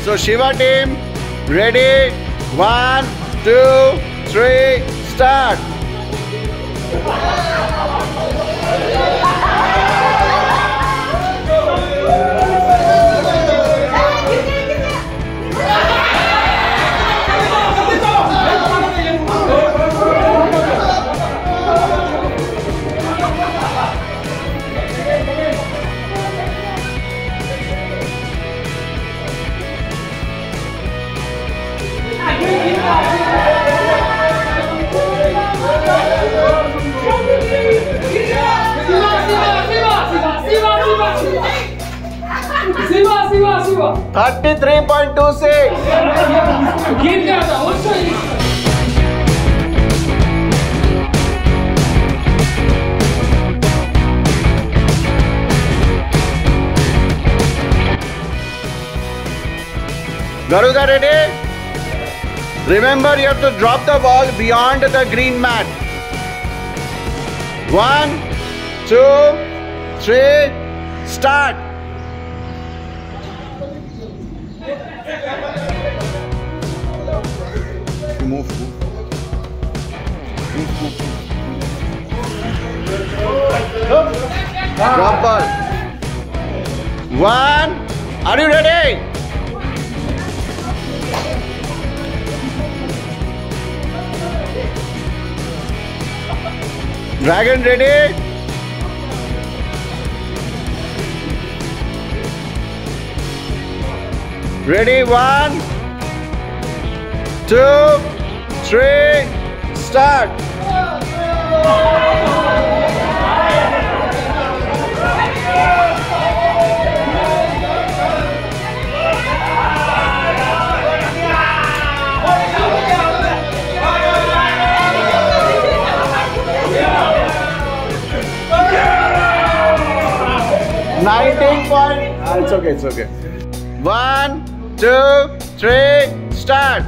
So Shiva team, ready? 1, 2, 3, start. Shiva. 33.26. Garuda, ready? Remember, you have to drop the ball beyond the green mat. 1, 2, 3, start. Move. Drop ball. 1. Are you ready? Dragon, ready? Ready? 1, 2, 3, start. It's okay. 1, 2, 3, start.